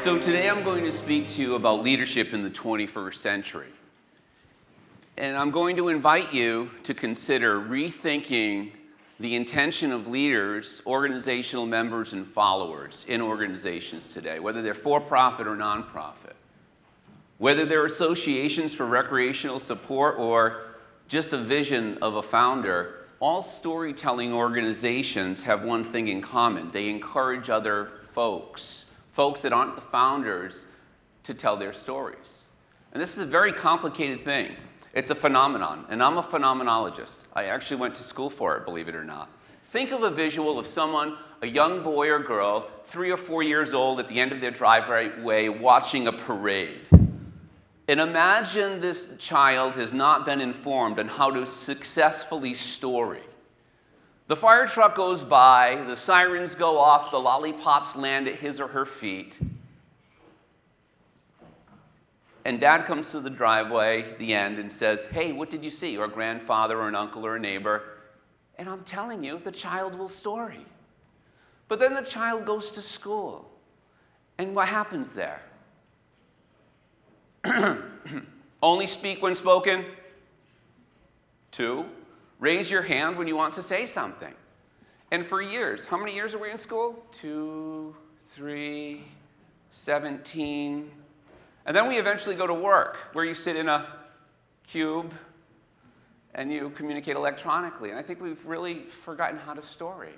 So today I'm going to speak to you about leadership in the 21st century. And I'm going to invite you to consider rethinking the intention of leaders, organizational members, and followers in organizations today, whether they're for-profit or nonprofit. Whether they're associations for recreational support or just a vision of a founder, all storytelling organizations have one thing in common. They encourage other folks that aren't the founders, to tell their stories. And this is a very complicated thing. It's a phenomenon, and I'm a phenomenologist. I actually went to school for it, believe it or not. Think of a visual of someone, a young boy or girl, 3 or 4 years old at the end of their driveway watching a parade. And imagine this child has not been informed on how to successfully story. The fire truck goes by, the sirens go off, the lollipops land at his or her feet. And dad comes to the driveway, the end, and says, "Hey, what did you see?" Or a grandfather or an uncle or a neighbor. And I'm telling you, the child will story. But then the child goes to school. And what happens there? Only speak when spoken. 2, raise your hand when you want to say something. And for years, how many years are we in school? 2, 3, 17. And then we eventually go to work, where you sit in a cube and you communicate electronically. And I think we've really forgotten how to story.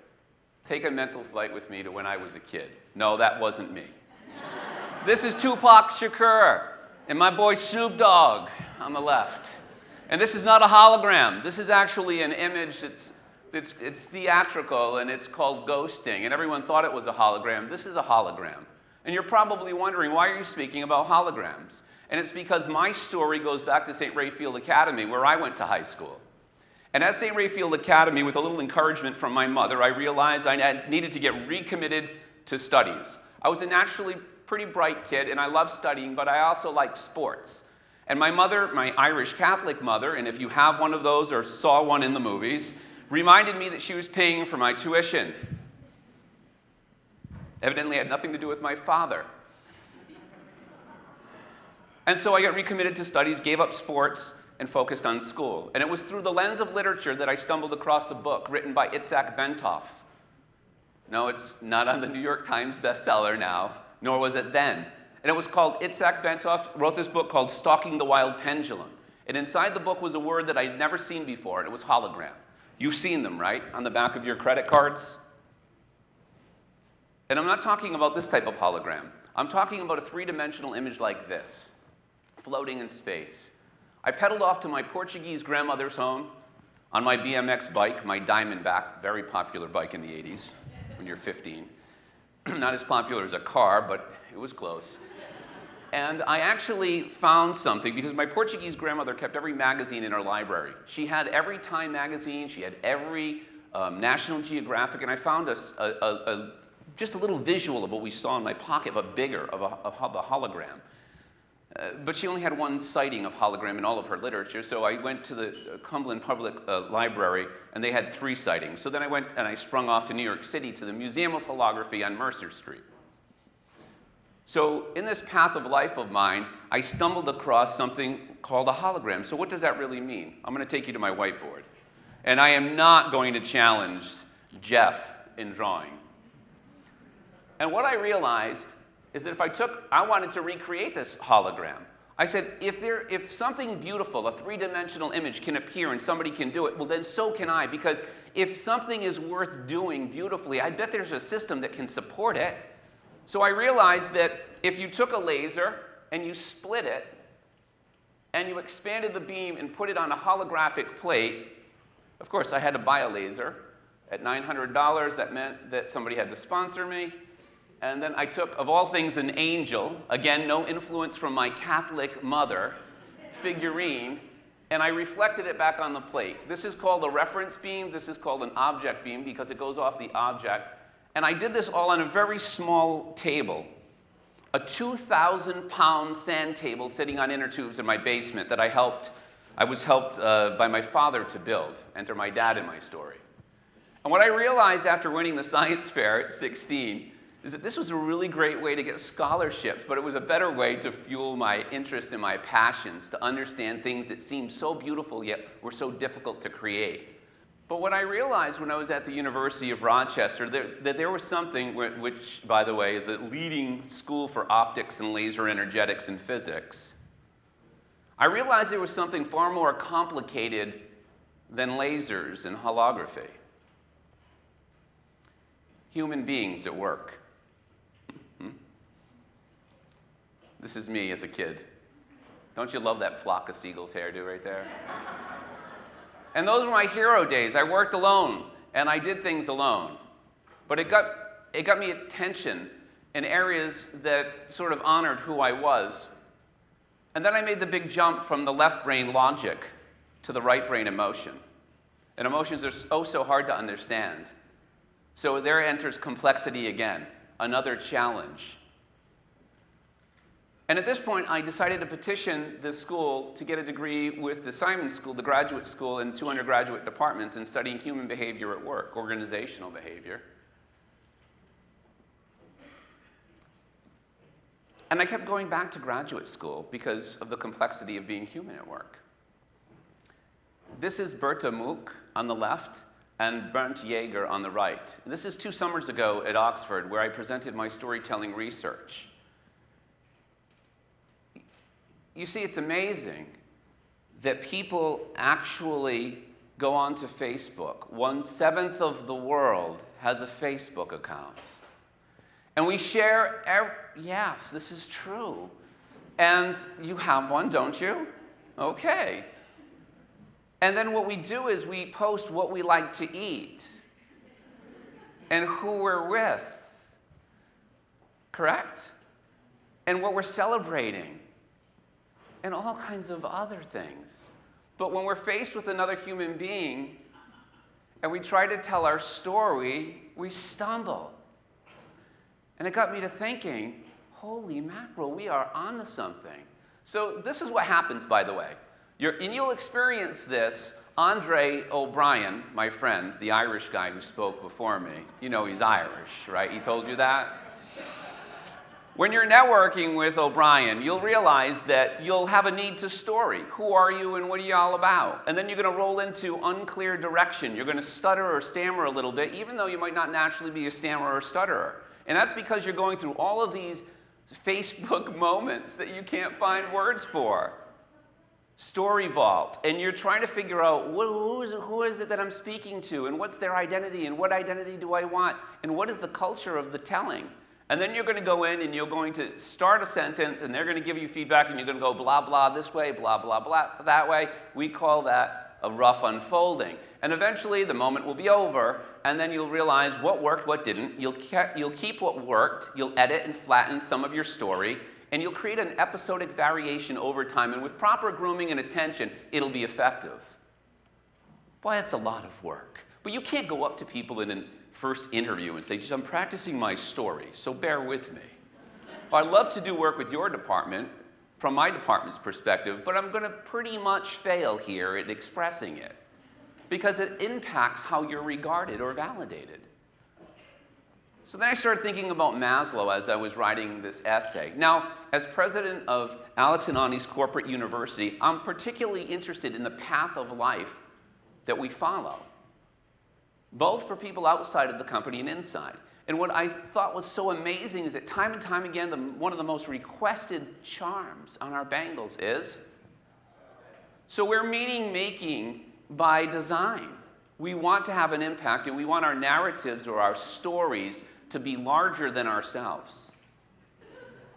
Take a mental flight with me to when I was a kid. No, that wasn't me. This is Tupac Shakur and my boy Snoop Dogg on the left. And this is not a hologram. This is actually an image it's theatrical, and it's called ghosting. And everyone thought it was a hologram. This is a hologram. And you're probably wondering, why are you speaking about holograms? And it's because my story goes back to St. Raphael Academy, where I went to high school. And at St. Raphael Academy, with a little encouragement from my mother, I realized I needed to get recommitted to studies. I was a naturally pretty bright kid, and I loved studying, but I also liked sports. And my mother, my Irish Catholic mother, and if you have one of those or saw one in the movies, reminded me that she was paying for my tuition. Evidently, it had nothing to do with my father. And so I got recommitted to studies, gave up sports, and focused on school. And it was through the lens of literature that I stumbled across a book written by Itzhak Bentov. No, it's not on the New York Times bestseller now, nor was it then. And it was called, Itzhak Bentov wrote this book called Stalking the Wild Pendulum. And inside the book was a word that I'd never seen before, and it was hologram. You've seen them, right? On the back of your credit cards. And I'm not talking about this type of hologram. I'm talking about a 3-dimensional image like this, floating in space. I pedaled off to my Portuguese grandmother's home on my BMX bike, my Diamondback, very popular bike in the 80s when you're 15. Not as popular as a car, but it was close. And I actually found something, because my Portuguese grandmother kept every magazine in her library. She had every Time magazine, she had every National Geographic, and I found just a little visual of what we saw in my pocket, but bigger, of the hologram. But she only had one sighting of hologram in all of her literature, so I went to the Cumberland Public Library, and they had 3 sightings. So then I went and I sprung off to New York City to the Museum of Holography on Mercer Street. So in this path of life of mine, I stumbled across something called a hologram. So what does that really mean? I'm going to take you to my whiteboard. And I am not going to challenge Jeff in drawing. And what I realized is that if I wanted to recreate this hologram. I said, if something beautiful, a 3-dimensional image can appear and somebody can do it, well then so can I, because if something is worth doing beautifully, I bet there's a system that can support it. So I realized that if you took a laser and you split it, and you expanded the beam and put it on a holographic plate, of course I had to buy a laser at $900, that meant that somebody had to sponsor me. And then I took, of all things, an angel, again, no influence from my Catholic mother, figurine, and I reflected it back on the plate. This is called a reference beam. This is called an object beam because it goes off the object. And I did this all on a very small table, a 2,000-pound sand table sitting on inner tubes in my basement that I was helped by my father to build. Enter my dad in my story. And what I realized after winning the science fair at 16 is that this was a really great way to get scholarships, but it was a better way to fuel my interest and my passions, to understand things that seemed so beautiful yet were so difficult to create. But what I realized when I was at the University of Rochester, that there was something, which, by the way, is a leading school for optics and laser energetics and physics. I realized there was something far more complicated than lasers and holography. Human beings at work. This is me as a kid. Don't you love that flock of seagulls hairdo right there? And those were my hero days. I worked alone, and I did things alone. But it got me attention in areas that sort of honored who I was. And then I made the big jump from the left brain logic to the right brain emotion. And emotions are so hard to understand. So there enters complexity again, another challenge. And at this point, I decided to petition the school to get a degree with the Simon School, the graduate school, and 2 undergraduate departments in studying human behavior at work, organizational behavior. And I kept going back to graduate school because of the complexity of being human at work. This is Berta Mook on the left and Bernd Jaeger on the right. This is 2 summers ago at Oxford, where I presented my storytelling research. You see, it's amazing that people actually go onto Facebook. 1/7 of the world has a Facebook account. And we share, yes, this is true. And you have one, don't you? Okay. And then what we do is we post what we like to eat and who we're with, correct? And what we're celebrating and all kinds of other things. But when we're faced with another human being and we try to tell our story, we stumble. And it got me to thinking, holy mackerel, we are onto something. So this is what happens, by the way. And you'll experience this. Andre O'Brien, my friend, the Irish guy who spoke before me, you know he's Irish, right? He told you that? When you're networking with O'Brien, you'll realize that you'll have a need to story. Who are you and what are you all about? And then you're going to roll into unclear direction. You're going to stutter or stammer a little bit, even though you might not naturally be a stammerer or stutterer. And that's because you're going through all of these Facebook moments that you can't find words for. Story vault. And you're trying to figure out who is it that I'm speaking to, and what's their identity, and what identity do I want, and what is the culture of the telling. And then you're going to go in and you're going to start a sentence and they're going to give you feedback and you're going to go blah, blah this way, blah, blah, blah that way. We call that a rough unfolding. And eventually the moment will be over and then you'll realize what worked, what didn't. You'll keep what worked. You'll edit and flatten some of your story and you'll create an episodic variation over time. And with proper grooming and attention, it'll be effective. Boy, that's a lot of work. But you can't go up to people in an first interview and say, I'm practicing my story, so bear with me. Well, I'd love to do work with your department from my department's perspective, but I'm going to pretty much fail here at expressing it because it impacts how you're regarded or validated. So then I started thinking about Maslow as I was writing this essay. Now, as president of Alex and Ani's corporate university, I'm particularly interested in the path of life that we follow, both for people outside of the company and inside. And what I thought was so amazing is that time and time again, one of the most requested charms on our bangles is, so we're meaning making by design. We want to have an impact and we want our narratives or our stories to be larger than ourselves.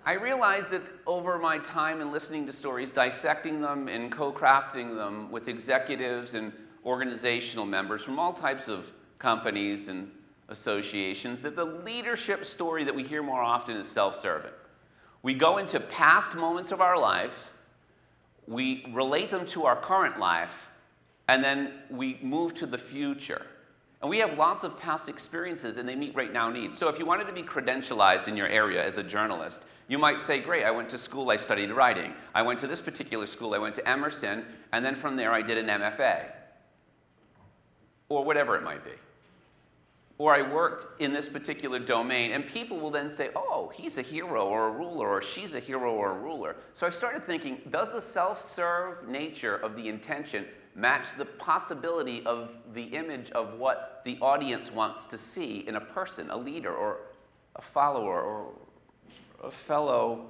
I realized that over my time in listening to stories, dissecting them and co-crafting them with executives and organizational members from all types of companies and associations, that the leadership story that we hear more often is self-serving. We go into past moments of our life, we relate them to our current life, and then we move to the future. And we have lots of past experiences and they meet right now needs. So if you wanted to be credentialized in your area as a journalist, you might say, great, I went to school, I studied writing. I went to this particular school, I went to Emerson, and then from there I did an MFA. Or whatever it might be. or I worked in this particular domain, and people will then say, oh, he's a hero or a ruler, or she's a hero or a ruler. So I started thinking, does the self-serve nature of the intention match the possibility of the image of what the audience wants to see in a person, a leader, or a follower, or a fellow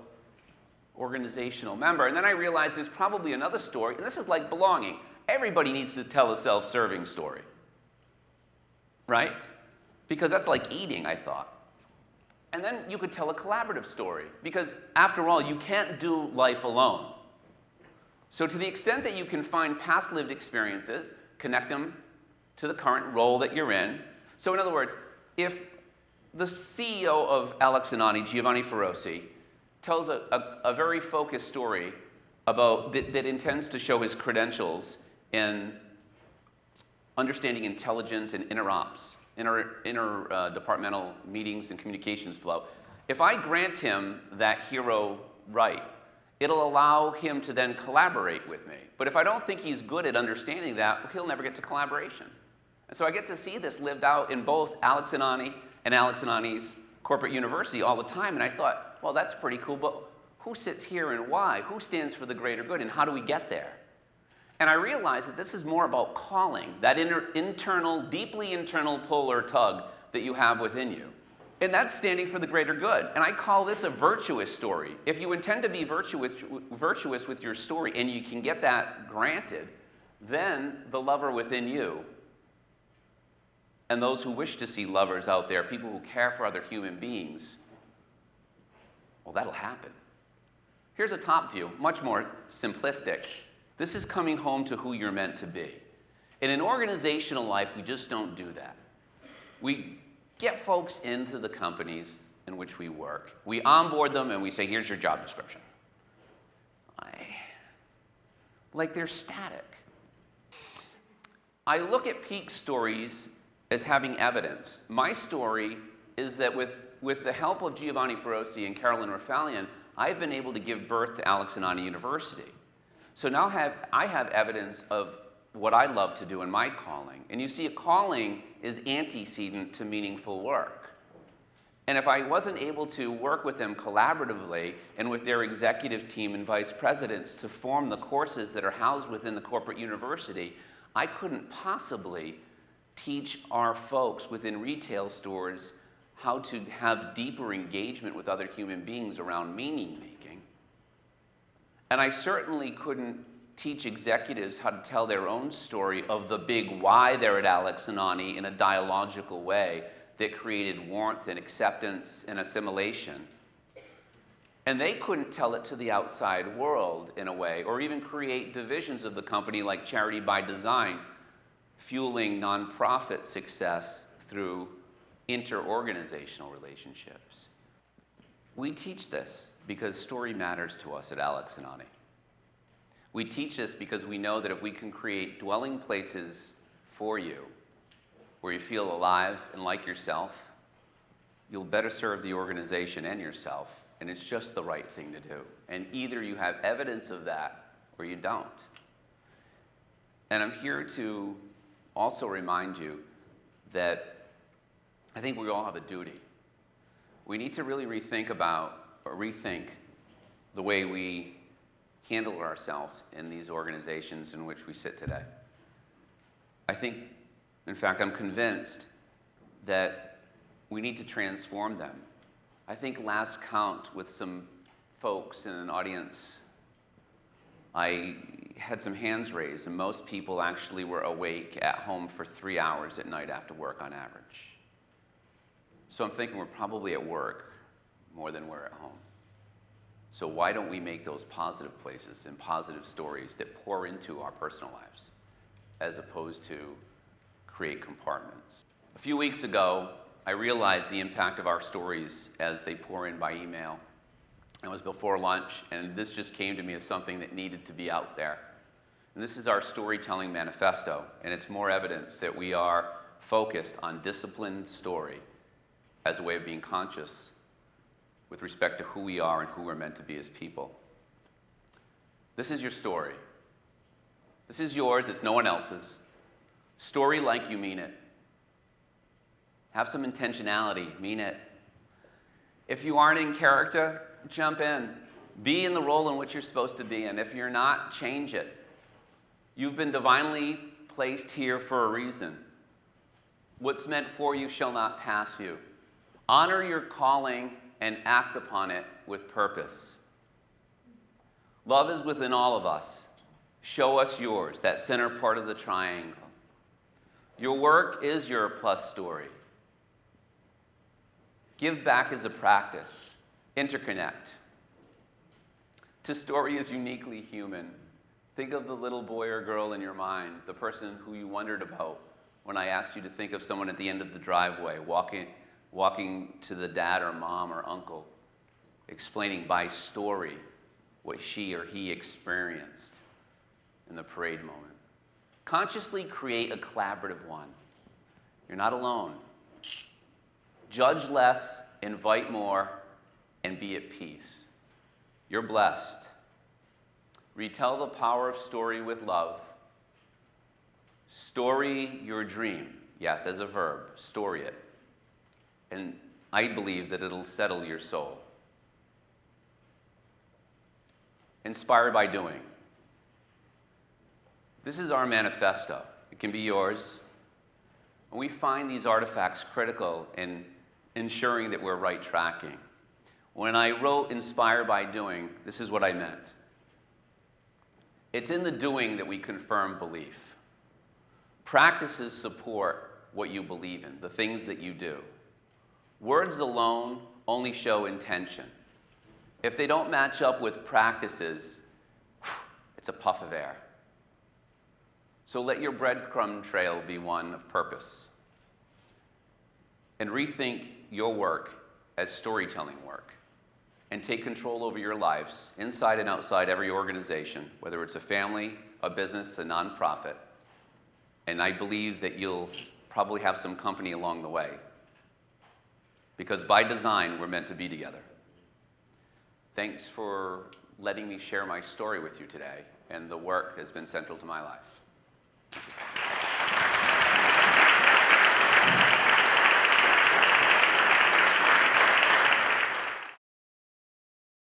organizational member? And then I realized there's probably another story, and this is like belonging. Everybody needs to tell a self-serving story, right? Because that's like eating, I thought. And then you could tell a collaborative story, because after all, you can't do life alone. So to the extent that you can find past lived experiences, connect them to the current role that you're in. So in other words, if the CEO of Alex and Ani, Giovanni Ferrosi, tells a very focused story about that intends to show his credentials in understanding intelligence and interdepartmental meetings and communications flow. If I grant him that hero right, it'll allow him to then collaborate with me. But if I don't think he's good at understanding that, he'll never get to collaboration. And so I get to see this lived out in both Alex and Ani and Alex and Ani's corporate university all the time. And I thought, well, that's pretty cool, but who sits here and why? Who stands for the greater good, and how do we get there? And I realized that this is more about calling, that internal, deeply internal pull or tug that you have within you. And that's standing for the greater good. And I call this a virtuous story. If you intend to be virtuous with your story, and you can get that granted, then the lover within you, and those who wish to see lovers out there, people who care for other human beings, well, that'll happen. Here's a top view, much more simplistic. This is coming home to who you're meant to be. In an organizational life, we just don't do that. We get folks into the companies in which we work. We onboard them and we say, here's your job description. Like they're static. I look at peak stories as having evidence. My story is that with the help of Giovanni Ferrosi and Carolyn Rafalian, I've been able to give birth to Alex and Ani University. So now I have evidence of what I love to do in my calling. And you see, a calling is antecedent to meaningful work. And if I wasn't able to work with them collaboratively and with their executive team and vice presidents to form the courses that are housed within the corporate university, I couldn't possibly teach our folks within retail stores how to have deeper engagement with other human beings around meaning making. And I certainly couldn't teach executives how to tell their own story of the big why they're at Alex and Ani in a dialogical way that created warmth and acceptance and assimilation. And they couldn't tell it to the outside world in a way, or even create divisions of the company like Charity by Design, fueling nonprofit success through inter-organizational relationships. We teach this because story matters to us at Alex and Ani. We teach this because we know that if we can create dwelling places for you where you feel alive and like yourself, you'll better serve the organization and yourself, and it's just the right thing to do. And either you have evidence of that or you don't. And I'm here to also remind you that I think we all have a duty. We need to really rethink the way we handle ourselves in these organizations in which we sit today. I think, in fact, I'm convinced that we need to transform them. I think last count with some folks in an audience, I had some hands raised, and most people actually were awake at home for 3 hours at night after work on average. So I'm thinking we're probably at work more than we're at home. So why don't we make those positive places and positive stories that pour into our personal lives as opposed to create compartments? A few weeks ago, I realized the impact of our stories as they pour in by email. It was before lunch, and this just came to me as something that needed to be out there. And this is our Storytelling Manifesto, and it's more evidence that we are focused on disciplined story as a way of being conscious with respect to who we are and who we're meant to be as people. This is your story. This is yours, it's no one else's. Story like you mean it. Have some intentionality. Mean it. If you aren't in character, jump in. Be in the role in which you're supposed to be in. If you're not, change it. You've been divinely placed here for a reason. What's meant for you shall not pass you. Honor your calling and act upon it with purpose. Love is within all of us. Show us yours, that center part of the triangle. Your work is your plus story. Give back as a practice. Interconnect. To story is uniquely human. Think of the little boy or girl in your mind, the person who you wondered about when I asked you to think of someone at the end of the driveway, walking to the dad or mom or uncle, explaining by story what she or he experienced in the parade moment. Consciously create a collaborative one. You're not alone. Judge less, invite more, and be at peace. You're blessed. Retell the power of story with love. Story your dream. Yes, as a verb, story it. And I believe that it'll settle your soul. Inspired by doing. This is our manifesto. It can be yours. And we find these artifacts critical in ensuring that we're right tracking. When I wrote Inspired by Doing, this is what I meant. It's in the doing that we confirm belief. Practices support what you believe in, the things that you do. Words alone only show intention. If they don't match up with practices, it's a puff of air. So let your breadcrumb trail be one of purpose. And rethink your work as storytelling work. And take control over your lives, inside and outside every organization, whether it's a family, a business, a nonprofit. And I believe that you'll probably have some company along the way. Because by design, we're meant to be together. Thanks for letting me share my story with you today and the work that's been central to my life.